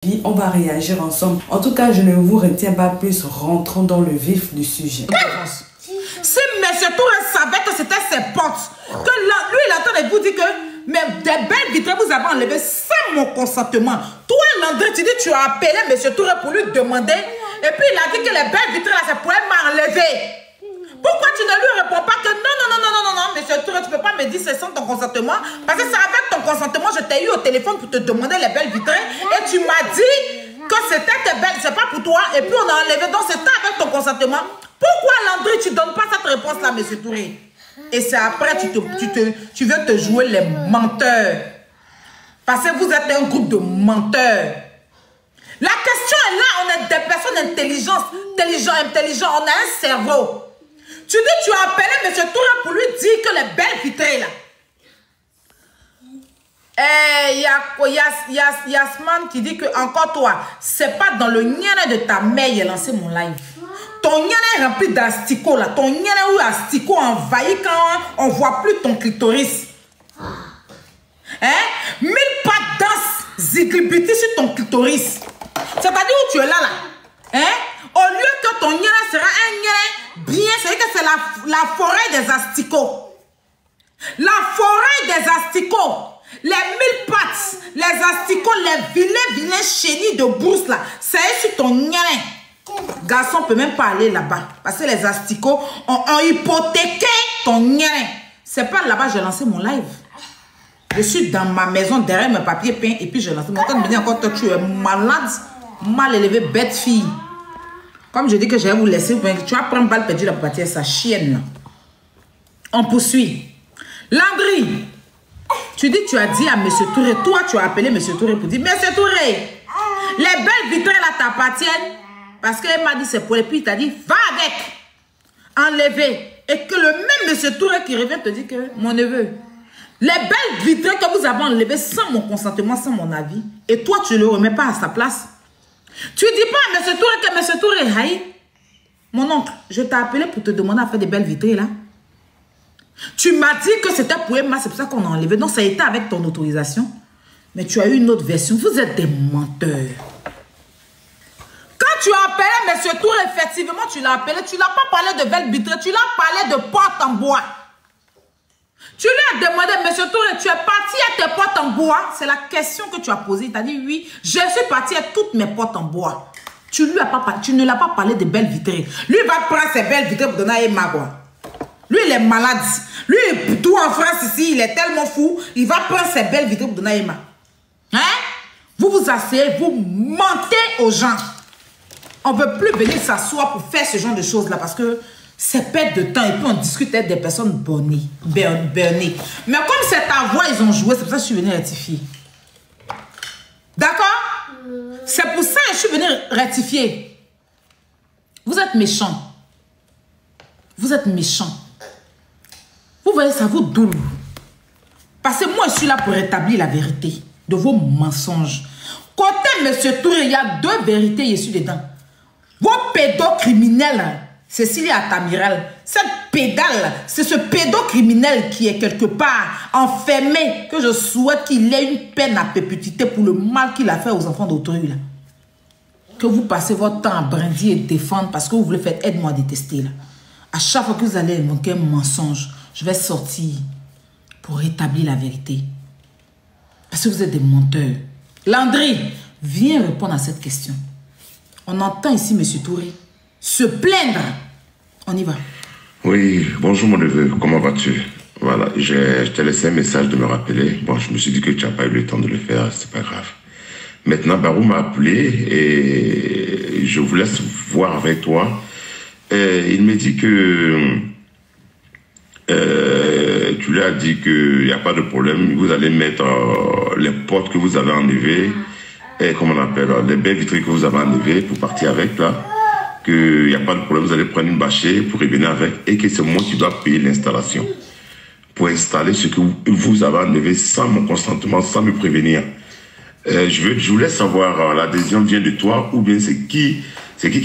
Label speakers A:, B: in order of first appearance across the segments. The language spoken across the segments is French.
A: Puis on va réagir ensemble. En tout cas, je ne vous retiens pas plus. Rentrons dans le vif du sujet.
B: Si M. Touré savait que c'était ses potes, que là, lui, il attend de vous dire que mais des belles vitrines vous avez enlevées sans mon consentement. Toi, Landry, tu dis tu as appelé M. Touré pour lui demander. Et puis il a dit que les belles vitrines là, ça pourrait m'enlever. Pourquoi tu ne lui réponds pas que non, M. Touré, tu ne peux pas me dire c'est sans ton consentement? Parce que c'est avec ton consentement, je t'ai eu au téléphone pour te demander les belles vitrines. Et tu m'as dit que c'était tes belles, c'est pas pour toi. Et puis on a enlevé, donc c'était avec ton consentement. Pourquoi, Landry, tu ne donnes pas cette réponse-là, M. Touré? Et c'est après tu veux te jouer les menteurs. Parce que vous êtes un groupe de menteurs. La question est là, on est des personnes intelligentes, on a un cerveau. Tu dis tu as appelé M. Touré pour lui dire que les belles vitrines là. Et il y a Yasman qui dit que encore toi, c'est pas dans le niané de ta mère il a lancé mon live. Ton niané est rempli d'asticots là. Ton niané où asticots envahit quand on voit plus ton clitoris. Hein? 1000 pattes danse ziglibiti sur ton clitoris. C'est-à-dire où tu es là. Hein? Au lieu que ton niané sera un niané bien, c'est que c'est la forêt des asticots. La forêt des asticots. Les 1000 pattes, les asticots, les vilains chenilles de bourse là, c'est sur ton niané. Garçon ne peut même pas aller là-bas. Parce que les asticots ont hypothéqué ton niané. C'est pas là-bas que j'ai lancé mon live. Je suis dans ma maison derrière mes papiers peints et puis je lance. Mon temps me dit encore, toi tu es malade, mal élevé, bête fille. Comme je dis que je vais vous laisser, tu vas prendre balle perdue la partie sa chienne. On poursuit. Landry, tu dis, tu as dit à M. Touré, toi tu as appelé M. Touré pour dire, M. Touré, les belles vitrines là t'appartiennent. Parce qu'elle m'a dit c'est pour et puis il t'a dit va avec, enlever. Et que le même M. Touré qui revient te dit que mon neveu, les belles vitrines que vous avez enlevées sans mon consentement, sans mon avis, et toi tu ne le remets pas à sa place. Tu ne dis pas à M. Touré que M. Touré haï. Mon oncle, je t'ai appelé pour te demander à faire des belles vitrines là. Tu m'as dit que c'était pour Emma, c'est pour ça qu'on a enlevé. Donc ça a été avec ton autorisation. Mais tu as eu une autre version. Vous êtes des menteurs. Tu as appelé M. Touré, effectivement, tu l'as appelé. Tu n'as pas parlé de belle vitrine, tu l'as parlé de porte en bois. Tu lui as demandé, M. Touré, tu es parti à tes portes en bois? C'est la question que tu as posée. Il t'a dit oui, je suis parti à toutes mes portes en bois. Tu ne l'as pas parlé de belles vitrines. Lui, il va prendre ses belles vitrines pour donner à Emma. Lui, il est malade. Lui, tout en France ici, il est tellement fou. Il va prendre ses belles vitrines pour donner à Emma. Hein? Vous vous asseyez, vous mentez aux gens. On ne peut plus venir s'asseoir pour faire ce genre de choses-là parce que c'est perte de temps et puis on discute avec des personnes bernées. Mais comme c'est ta voix, ils ont joué, c'est pour ça que je suis venue rectifier. D'accord? C'est pour ça que je suis venue rectifier. Vous êtes méchants. Vous êtes méchants. Vous voyez, ça vous doule. Parce que moi, je suis là pour rétablir la vérité de vos mensonges. Côté M. Touré, il y a deux vérités issues dedans. Vos pédocriminels, Cécilie Atamiral, cette pédale, c'est ce pédocriminel qui est quelque part enfermé, que je souhaite qu'il ait une peine à perpétuité pour le mal qu'il a fait aux enfants d'autrui. Que vous passez votre temps à brandir et défendre parce que vous voulez faire aide-moi à détester. Là. À chaque fois que vous allez manquer un mensonge, je vais sortir pour rétablir la vérité. Parce que vous êtes des menteurs. Landry, viens répondre à cette question. On entend ici M. Touré se plaindre. On y va.
C: Oui, bonjour mon neveu, comment vas-tu? Voilà, je t'ai laissé un message de me rappeler. Bon, je me suis dit que tu n'as pas eu le temps de le faire, c'est pas grave. Maintenant, Barou m'a appelé et je vous laisse voir avec toi. Il me dit que tu lui as dit qu'il n'y a pas de problème, vous allez mettre les portes que vous avez enlevées. Et comment on appelle, les baies vitrées que vous avez enlevées pour partir avec, là, qu'il n'y a pas de problème, vous allez prendre une bâchée pour revenir avec, et que c'est moi qui dois payer l'installation. Pour installer ce que vous avez enlevé sans mon consentement, sans me prévenir. Je voulais savoir, l'adhésion vient de toi, ou bien c'est qui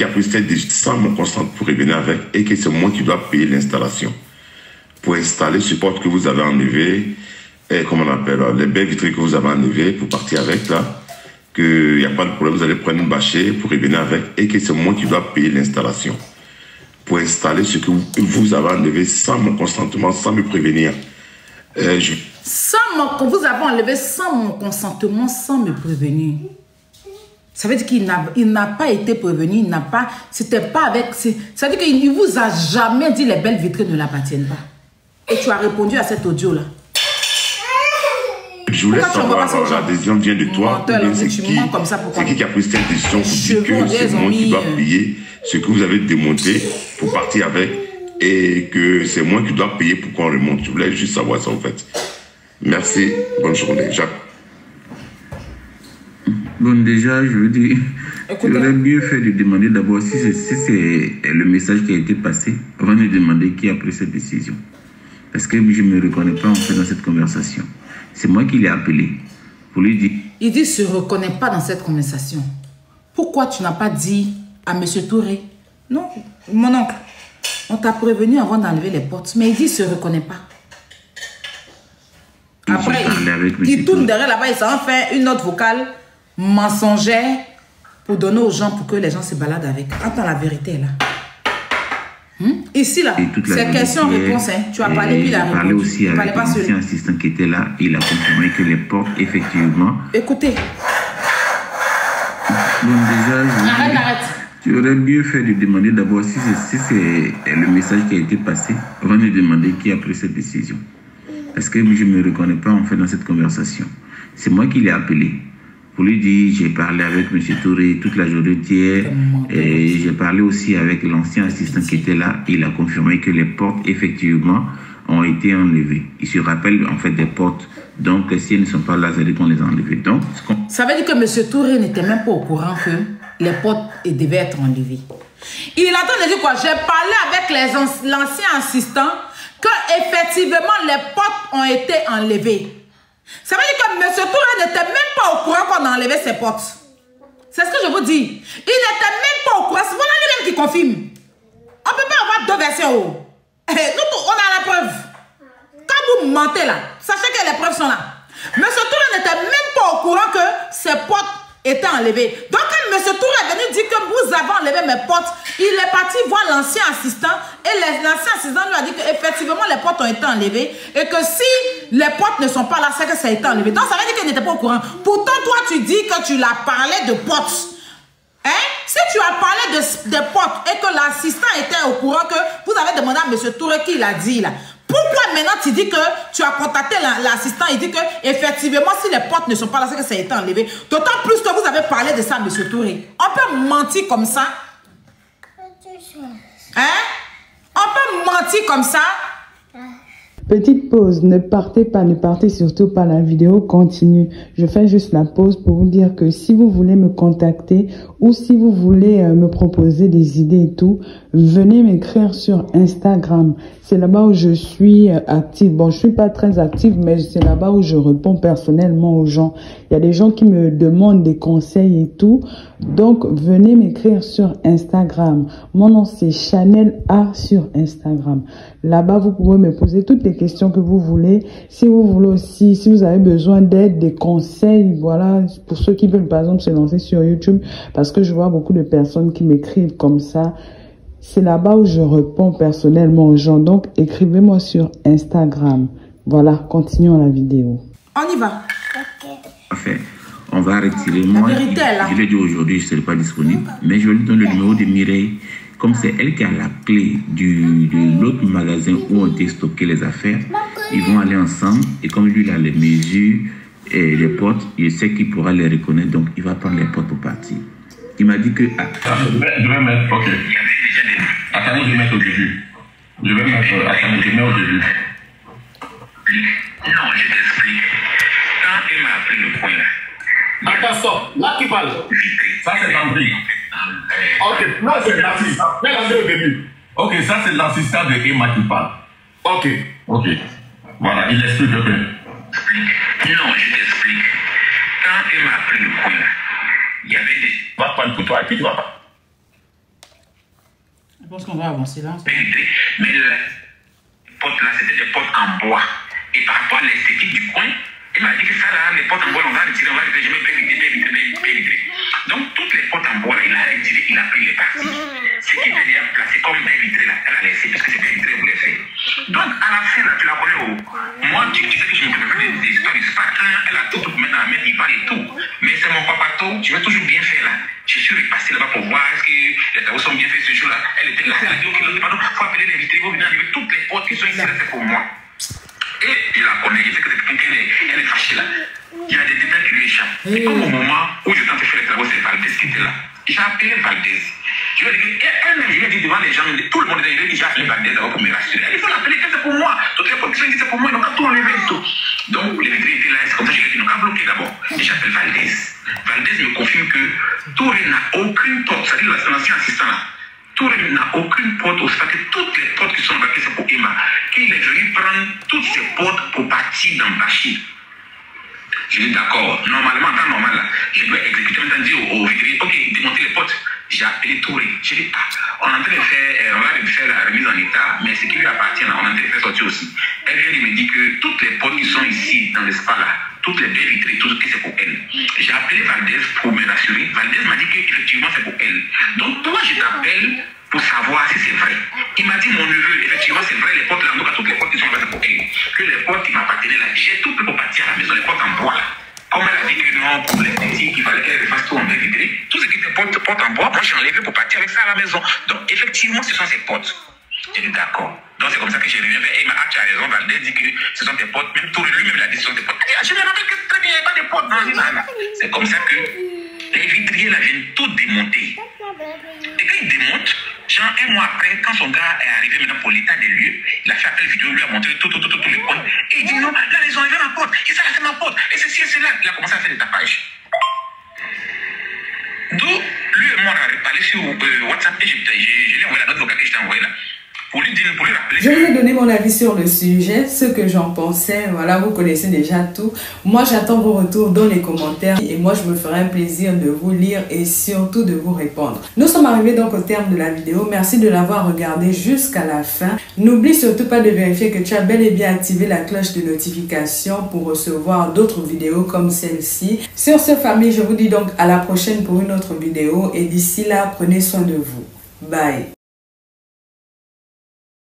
C: a pris cette décision sans mon consentement pour revenir avec, et que c'est moi qui dois payer l'installation. Pour installer ce porte que vous avez enlevé, et comment on appelle, les baies vitrées que vous avez enlevées pour partir avec, là, qu'il n'y a pas de problème, vous allez prendre une bâchée pour revenir avec et que c'est moi qui dois payer l'installation. Pour installer ce que vous avez enlevé sans mon consentement, sans me prévenir.
B: Vous avez enlevé sans mon consentement, sans me prévenir. Ça veut dire qu'il n'a pas été prévenu, il n'a pas... C'était pas avec... Ça veut dire qu'il ne vous a jamais dit les belles vitrines ne l'appartiennent pas. Et tu as répondu à cet audio-là.
C: Je voulais savoir, la décision vient de toi. C'est qui a pris cette décision pour dire que c'est moi qui dois payer ce que vous avez démonté pour partir avec et que c'est moi qui dois payer pour qu'on remonte. Je voulais juste savoir ça en fait. Merci, bonne journée. Jacques.
D: Bon, déjà, je veux dire, j'aurais mieux fait de demander d'abord si c'est le message qui a été passé avant de demander qui a pris cette décision. Parce que je ne me reconnais pas en fait dans cette conversation. C'est moi qui l'ai appelé pour lui dire.
B: Il dit se reconnaît pas dans cette conversation. Pourquoi tu n'as pas dit à M. Touré? Non, mon oncle, on t'a prévenu avant d'enlever les portes, mais il dit se reconnaît pas. Après, il tourne derrière là-bas, il s'en fait une note vocale mensongère pour donner aux gens, pour que les gens se baladent avec. Attends, la vérité est là. Ici, là, c'est question-réponse. Hein. Tu as parlé, puis il a répondu.
D: Parlé aussi avec l'ancien assistant qui était là. Il a confirmé que les portes, effectivement...
B: Écoutez.
D: Bon, déjà, arrête. Tu aurais mieux fait de demander d'abord si c'est le message qui a été passé avant de demander qui a pris cette décision. Parce que je ne me reconnais pas en fait dans cette conversation. C'est moi qui l'ai appelé pour lui dire, j'ai parlé avec M. Touré toute la journée d'hier et j'ai parlé aussi avec l'ancien assistant qui était là. Il a confirmé que les portes, effectivement, ont été enlevées. Il se rappelle en fait des portes. Donc, si elles ne sont pas là, ça veut dire qu'on les a enlevées. Donc,
B: ça veut dire que M. Touré n'était même pas au courant que les portes devaient être enlevées. Il est en train de dire quoi? J'ai parlé avec l'ancien assistant que effectivement les portes ont été enlevées. Ça veut dire que M. Touré n'était même pas au courant qu'on a enlevé ses portes. C'est ce que je vous dis. Il n'était même pas au courant. C'est voilà lui-même qui confirme. On ne peut pas avoir deux versions. Nous, on a la preuve. Quand vous mentez là, sachez que les preuves sont là. M. Touré n'était même pas au courant que ses portes étaient enlevées. Donc quand M. Touré est venu dire que vous avez enlevé mes portes, il est parti voir l'ancien assistant et l'ancien assistant lui a dit qu'effectivement les portes ont été enlevées et que si les portes ne sont pas là, c'est que ça a été enlevé. Donc ça veut dire qu'il n'était pas au courant. Pourtant toi tu dis que tu l'as parlé de portes. Hein? Si tu as parlé de portes et que l'assistant était au courant que vous avez demandé à M. Touré qui l'a dit là, pourquoi maintenant tu dis que tu as contacté l'assistant, il dit que effectivement si les portes ne sont pas là, c'est que ça a été enlevé. D'autant plus que vous avez parlé de ça, M. Touré. On peut mentir comme ça? Hein? On peut mentir comme ça?
A: Petite pause, ne partez surtout pas, la vidéo continue. Je fais juste la pause pour vous dire que si vous voulez me contacter ou si vous voulez me proposer des idées et tout, venez m'écrire sur Instagram. C'est là-bas où je suis active. Bon, je suis pas très active, mais c'est là-bas où je réponds personnellement aux gens. Il y a des gens qui me demandent des conseils et tout. Donc, venez m'écrire sur Instagram. Mon nom, c'est Chanel A sur Instagram. Là-bas, vous pouvez me poser toutes les questions que vous voulez. Si vous voulez aussi, si vous avez besoin d'aide, des conseils, voilà, pour ceux qui veulent, par exemple, se lancer sur YouTube, parce que je vois beaucoup de personnes qui m'écrivent comme ça. C'est là-bas où je réponds personnellement aux gens. Donc, écrivez-moi sur Instagram. Voilà, continuons la vidéo.
B: On y va.
D: Enfin, on va retirer. Moi, je l'ai dit aujourd'hui, je ne serai pas disponible. Mais je vais lui donner le numéro de Mireille. Comme c'est elle qui a la clé de l'autre magasin où on était stocké les affaires, ils vont aller ensemble. Et comme lui, il a les mesures et les portes, il sait qu'il pourra les reconnaître. Donc, il va prendre les portes pour partir. Il m'a dit que...
C: Je vais mettre... Ok. Attendez, je vais mettre au début. Je vais mettre... Attendez, je mets au début.
E: Non, je t'explique. Quand il m'a appris le point là...
F: Attends, stop. Là, qui parle?
C: Ça, c'est Landry.
F: Ok, non, c'est l'assistant. Mets-la au début.
C: Ok, ça, c'est l'assistant de Emma qui parle.
F: Ok.
C: Ok. Voilà, il explique un peu.
E: Non, je t'explique. Quand il m'a appris le point là, il y avait des...
C: On va prendre pour toi et puis tu vas pas.
B: Je pense qu'on va avancer là.
E: Mais les portes là, c'était des portes en bois. Et par rapport à l'esthétique du coin, il m'a dit que ça là, les portes en bois, on va retirer, je vais bien vite. pénétrer. Donc, toutes les portes en bois, là, il a retiré, il a pris les parties. Ce qui était déjà placé comme baie vitrée, là, elle a laissé, parce que c'est baie vitrée, vous laissez. Donc, à la fin, là, tu la connais où? Moi, tu sais que je me préfère des histoires du spartan, elle a tout pour mettre dans la main, il parle et tout. Mais c'est mon papato, je vais toujours bien faire là. Je suis repassé là-bas pour voir est-ce que les travaux sont bien faits ce jour-là. Elle était là, elle a dit, ok, pardon, il faut appeler les vitrines, il faut venir enlever toutes les portes qui sont ici, là, c'est pour moi. Et je la connais, je sais que c'est quelqu'un elle est fâchée là. Il y a des détails qui lui échappent. Et comme au moment où je tentais de faire les travaux, c'est Valdez qui était là. J'ai appelé Valdez. Je lui ai dit, elle-même, je lui ai dit devant les gens, tout le monde est là, j'ai appelé Valdez d'abord pour me rassurer. Il faut l'appeler, c'est pour moi. Toutes les portes qui sont ici, c'est pour moi, ils n'ont qu'à tout enlever et tout. Donc, les vitrines étaient là, c'est comme ça que je lui ai dit, ils n'ont qu'à bloquer d'abord. Et j'appelle Valdez. Valdez me confirme que Touré n'a aucune porte, c'est-à-dire l'ancien assistant là. Touré n'a aucune porte au stade, toutes les portes qui sont embarquées, c'est pour Emma. Qu'il est venu prendre toutes ces portes pour partir dans Bachir. Je dis d'accord, normalement, en temps normal, là, je dois exécuter, maintenant dire au vitrier, ok, démonter les portes. J'ai appelé Touré. J'ai dit, on est en train de faire, on va faire la remise en état, mais ce qui lui appartient, là, on est en train de faire sortir aussi. Elle vient de me dire que toutes les portes qui sont ici, dans l'espace là, toutes les baies vitrées, tout ce qui c'est pour elle. J'ai appelé Valdez pour me rassurer. Valdez m'a dit qu'effectivement c'est pour elle. Donc toi, je t'appelle pour savoir si c'est vrai. Il m'a dit, mon neveu, effectivement c'est vrai, les portes là, en tout cas toutes les portes qui sont là, c'est pour elle. Que les portes qui m'appartenaient là, j'ai tout pour partir à la maison, les portes en bois là. Comme elle a dit que non, pour l'esthétique, il fallait qu'elle fasse tout en baie vitrée. Tout ce qui était porte en bois, moi j'ai enlevé pour partir avec ça à la maison. Donc effectivement, ce sont ces portes. J'ai dit d'accord. Donc c'est comme ça que je reviens vers elle. Tu as raison, Valdez dit que ce sont tes potes. Même Touré lui-même l'a dit, ce sont tes potes. Je me rappelle que très bien, il n'y a pas de potes. Non. C'est comme ça que les vitriers là viennent tout démonter. Et quand ils démontent, genre un mois après, quand son gars est arrivé maintenant pour l'état des lieux, il a fait appel vidéo, lui a montré tous les potes. Et il dit non, là ils ont enlevé ma pote. Et ça c'est ma pote. Et ceci et cela. Il a commencé à faire des tapages. D'où lui et moi on a parlé sur WhatsApp et je lui ai envoyé la note vocale que je t'ai envoyée là.
A: Je vous ai donné mon avis sur le sujet, ce que j'en pensais. Voilà, vous connaissez déjà tout. Moi, j'attends vos retours dans les commentaires et moi, je me ferai un plaisir de vous lire et surtout de vous répondre. Nous sommes arrivés donc au terme de la vidéo. Merci de l'avoir regardé jusqu'à la fin. N'oublie surtout pas de vérifier que tu as bel et bien activé la cloche de notification pour recevoir d'autres vidéos comme celle-ci. Sur ce, famille, je vous dis donc à la prochaine pour une autre vidéo et d'ici là, prenez soin de vous. Bye.